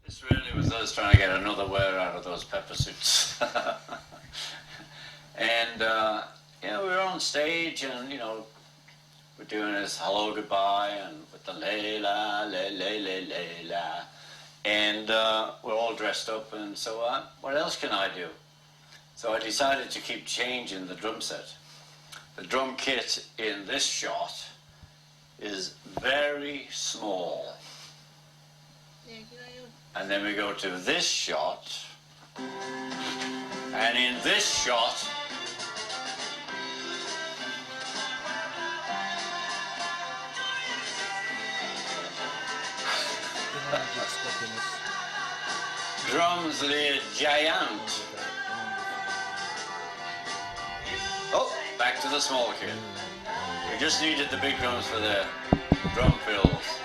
This really was us trying to get another wear out of those pepper suits. And, we were on stage and, we're doing this hello, goodbye, and with the Layla, Layla. And we're all dressed up, and so what else can I do? So I decided to keep changing the drum set. The drum kit in this shot is very small. And then we go to this shot, and in this shot, drums le giant. Oh, back to the small kit. We just needed the big drums for the drum fills.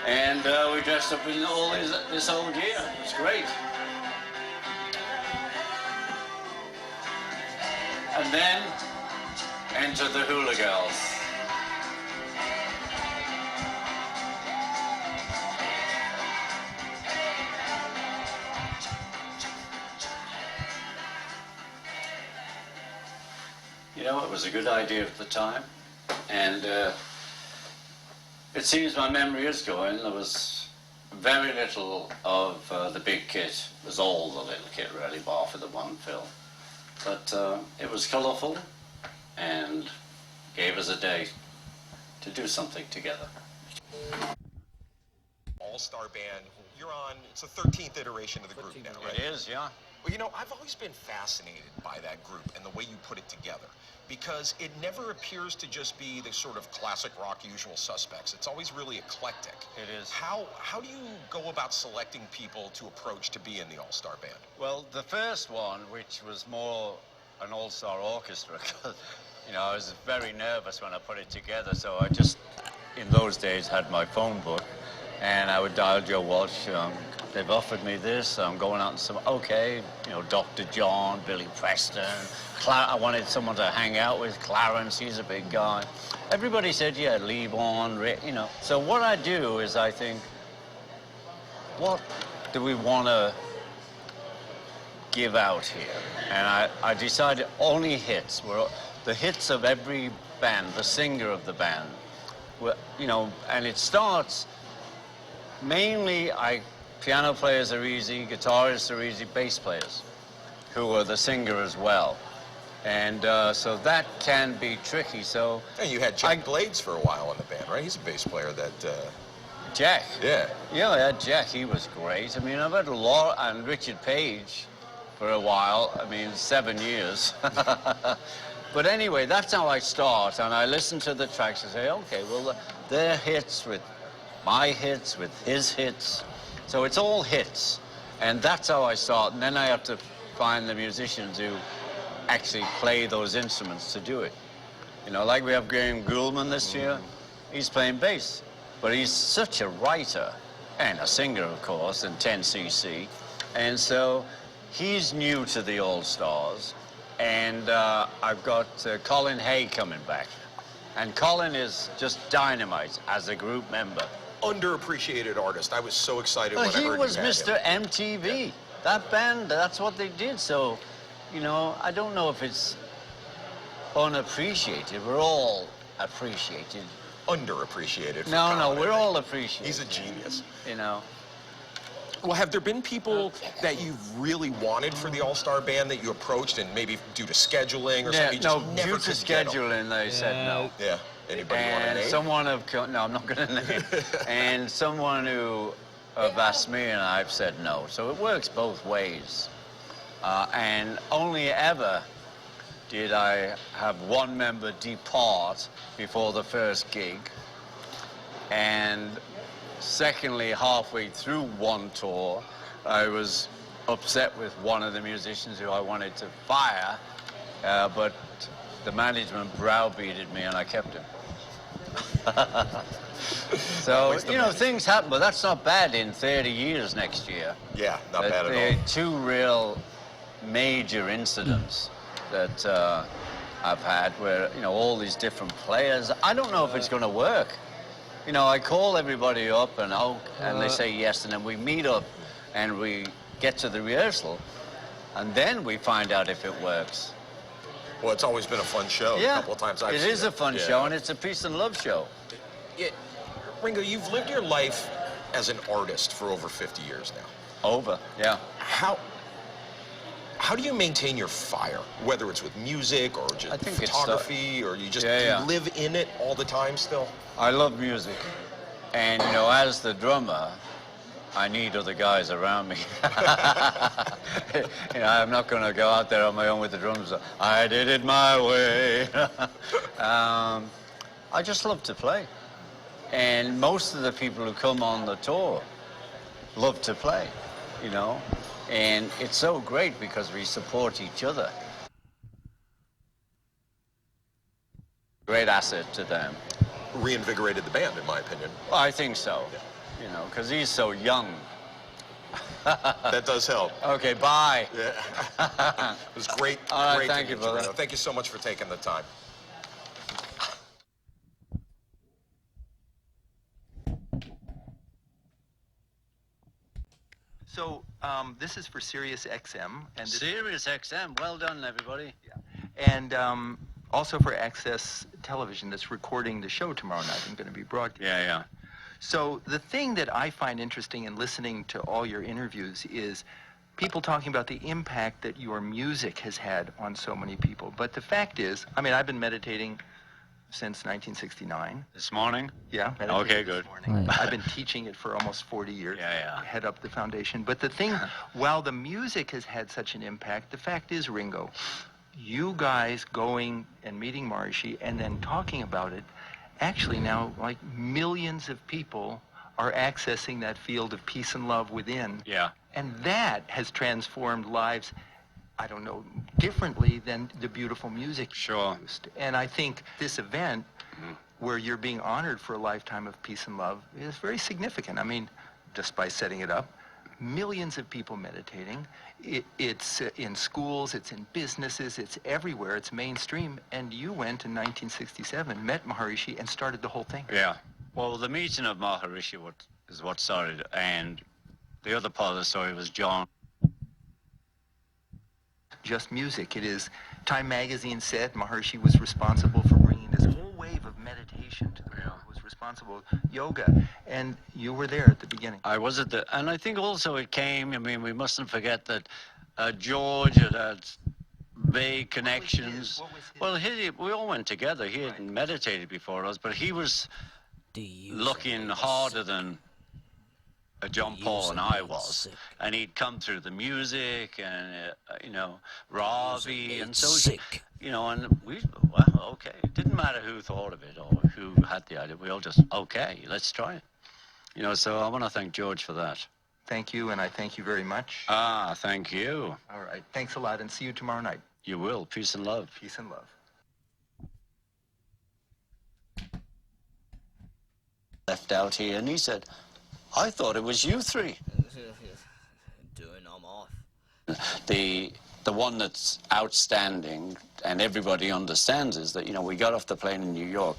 And we dressed up in all this old gear. It's great. And then enter the hula girls. It was a good idea at the time, and it seems my memory is going. There was very little of the big kit. It was all the little kit, really, bar for the one fill. But it was colourful and gave us a day to do something together. All-Star Band, you're on, it's the 13th iteration of the group now, right? It is, yeah. Well, I've always been fascinated by that group and the way you put it together, because it never appears to just be the sort of classic rock usual suspects. It's always really eclectic. It is. How do you go about selecting people to approach to be in the All-Star Band? Well, the first one, which was more an all-star orchestra, because, I was very nervous when I put it together, so I just, in those days, had my phone book, and I would dial Joe Walsh. They've offered me this. I'm going out and some, okay, Dr. John, Billy Preston. I wanted someone to hang out with. Clarence, he's a big guy. Everybody said, yeah, Lee Vaughan, Rick, So what I do is I think, what do we want to give out here? And I decided only hits. The hits of every band, the singer of the band. And it starts, mainly piano players are easy, guitarists are easy, bass players, who are the singer as well. And so that can be tricky, so... And you had Jack Blades for a while in the band, right? He's a bass player that... Jack? Yeah. Yeah, I had Jack, he was great. I've had Laura and Richard Page for a while, 7 years. But anyway, that's how I start, and I listen to the tracks and say, okay, well, their hits with my hits, with his hits. So it's all hits, and that's how I start, and then I have to find the musicians who actually play those instruments to do it. Like we have Graham Goulman this year, he's playing bass, but he's such a writer, and a singer, of course, in 10cc, and so he's new to the All-Stars, and I've got Colin Hay coming back, and Colin is just dynamite as a group member. Underappreciated artist. I was so excited when I heard he was you had Mr. him. MTV. Yeah. That band, that's what they did. So, I don't know if it's unappreciated. We're all appreciated. Underappreciated. No, we're all appreciated. He's a genius. Well, have there been people that you've really wanted for the All-Star Band that you approached, and maybe due to scheduling or something, you just never due to could get 'em? scheduling, they said no. Yeah. Anybody want to name? No, I'm not going to name. And someone who have asked me, and I've said no. So it works both ways. And only ever did I have one member depart before the first gig. And secondly, halfway through one tour, I was upset with one of the musicians who I wanted to fire, but the management browbeated me and I kept him. So, things happen, but that's not bad in 30 years next year. Yeah, not bad at all. Two real major incidents that I've had where, all these different players. I don't know if it's going to work. You know, I call everybody up and they say yes, and then we meet up and we get to the rehearsal, and then we find out if it works. Well, it's always been a fun show. Yeah, A couple of times I've it seen is a fun Yeah. show, and it's a peace and love show. Ringo, you've lived your life as an artist for over 50 years now. Over, yeah. How do you maintain your fire, whether it's with music or just photography, or you just you live in it all the time still? I love music, and you know, as the drummer, I need other guys around me. You know, I'm not going to go out there on my own with the drums. I did it my way. I just love to play, and most of the people who come on the tour love to play, you know. And it's so great because we support each other. Great asset to them. Reinvigorated the band, in my opinion. Well, I think so, you know, because he's so young. That does help. Okay, bye. Yeah. It was great. All right, great thank you, brother. Thank you so much for taking the time. So this is for Sirius XM, and Sirius XM, well done, everybody. Yeah. And also for Access Television, that's recording the show tomorrow night and going to be broadcast. Yeah, yeah. So the thing that I find interesting in listening to all your interviews is people talking about the impact that your music has had on so many people. But the fact is, I mean, I've been meditating since 1969. This morning? Yeah. Okay, good. I've been teaching it for almost 40 years. Yeah. Head up the foundation. But the thing, while the music has had such an impact, the fact is, Ringo, you guys going and meeting Maharishi and then talking about it, actually now, like, millions of people are accessing that field of peace and love within. Yeah. And that has transformed lives, I don't know, differently than the beautiful music. Sure. Produced. And I think this event, where you're being honored for a lifetime of peace and love, is very significant. I mean, just by setting it up, millions of people meditating. It's in schools, it's in businesses, it's everywhere, it's mainstream. And you went in 1967, met Maharishi, and started the whole thing. Yeah. Well, the meeting of Maharishi is what started, and the other part of the story was John. Just music. It is, Time magazine said Maharishi was responsible for bringing this whole wave of meditation to the world, was responsible, yoga, and you were there at the beginning. I was at and I think also it came, I mean, we mustn't forget that George had vague connections. Well, we all went together. He hadn't meditated before us, but he was looking harder than John Paul and I was, and he'd come through the music and you know, Ravi, and so you know, and well, okay, it didn't matter who thought of it or who had the idea. We all just okay, let's try it, you know. So I want to thank George for that. Thank you, and I thank you very much. Thank you. All right, thanks a lot, and see you tomorrow night. You will. Peace and love. Peace and love. Left out here, and he said, I thought it was you three. I'm off. The one that's outstanding and everybody understands is that, you know, we got off the plane in New York,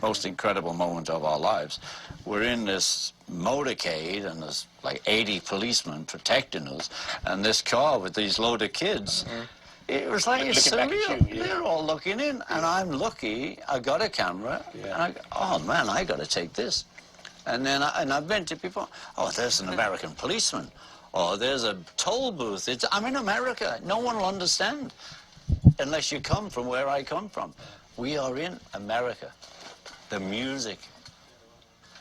most incredible moment of our lives. We're in this motorcade and there's like 80 policemen protecting us, and this car with these load of kids. It was like it's surreal. They're all looking in, and I'm lucky. I got a camera, and I go, oh man, I got to take this. And then I've been to people, oh, there's an American policeman. Oh, there's a toll booth. I'm in America. No one will understand unless you come from where I come from. We are in America. The music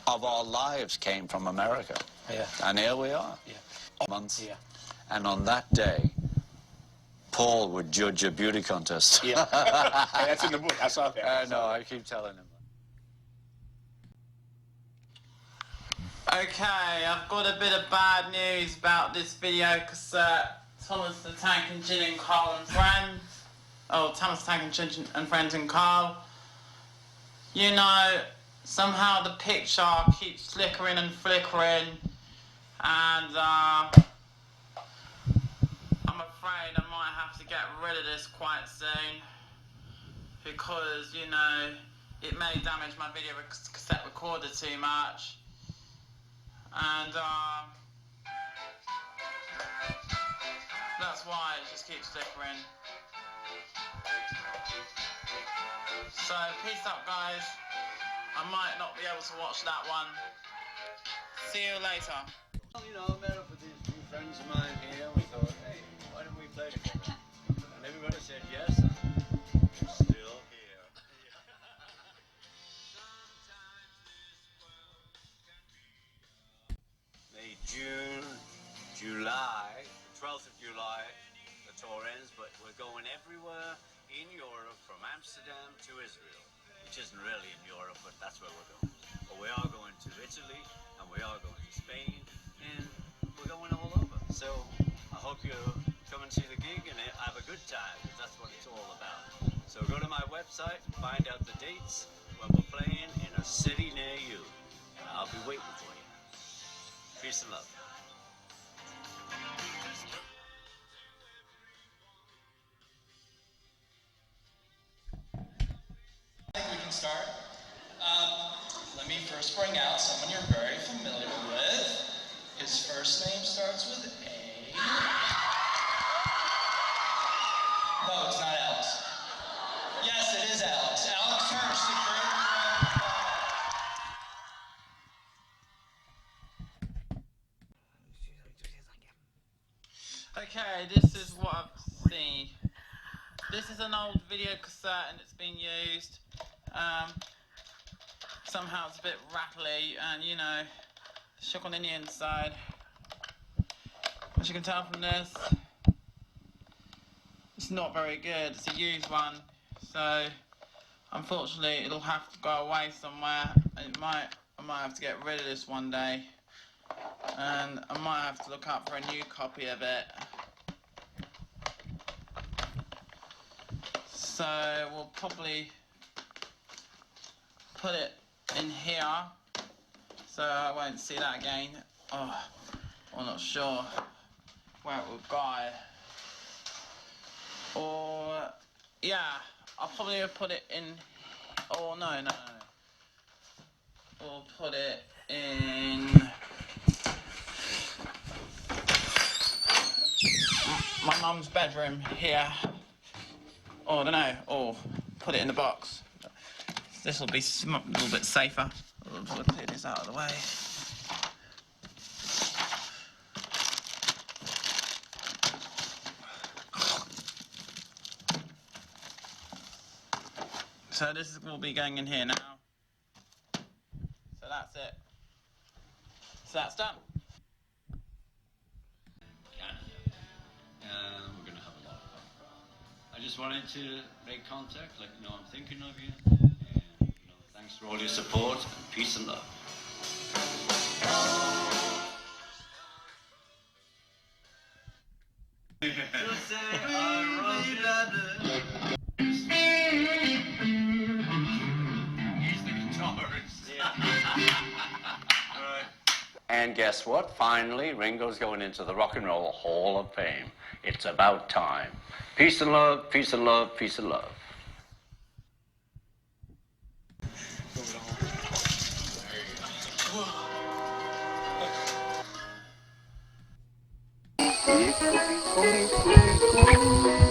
of our lives came from America. Yeah. And here we are. Yeah. Months. Yeah. And on that day, Paul would judge a beauty contest. Yeah. Hey, that's in the book. I saw that. I know, I keep telling him. Okay, I've got a bit of bad news about this video cassette. Thomas the Tank and Gin and Carl and friends. Oh, Thomas the Tank and Gin and friends and Carl. You know, somehow the picture keeps flickering and flickering, and I'm afraid I might have to get rid of this quite soon, because, you know, it may damage my video cassette recorder too much. And that's why it just keeps flickering. So peace out, guys. I might not be able to watch that one. See you later. Well, you know, I met up with these few friends of mine here. We thought, hey, why don't we play together? And everybody said yes. And we're still here. May, June, July, the 12th of July, the tour ends, but we're going everywhere in Europe from Amsterdam to Israel, which isn't really in Europe, but that's where we're going. But we are going to Italy, and we are going to Spain, and we're going all over. So I hope you come and see the gig and have a good time, because that's what it's all about. So go to my website, find out the dates when we're playing in a city near you, and I'll be waiting for you. Peace and love. I think we can start. Let me first bring out someone you're very familiar with. His first name starts with A. No, it's not Alex. Yes, it is Alex. Alex Hirsch, the creator. Okay, this is what I've seen. This is an old video cassette and it's been used. Somehow it's a bit rattly and, you know, shook on the inside. As you can tell from this, it's not very good. It's a used one, so unfortunately it'll have to go away somewhere. I might have to get rid of this one day, and I might have to look up for a new copy of it. So we'll probably put it in here, so I won't see that again. Oh, I'm not sure where it will go. Or, yeah, I'll probably put it in, oh no. We'll put it in my mum's bedroom here. Or, I don't know, or put it in the box. This will be a little bit safer. We'll clear this out of the way. So this will be going in here now. So that's it. So that's done. Canada. And we're going to have a lot of fun. I just wanted to make contact, let you know I'm thinking of you. And, you know, thanks for all your support, and peace and love. And guess what? Finally, Ringo's going into the Rock and Roll Hall of Fame. It's about time. Peace and love, peace and love, peace and love. There you go.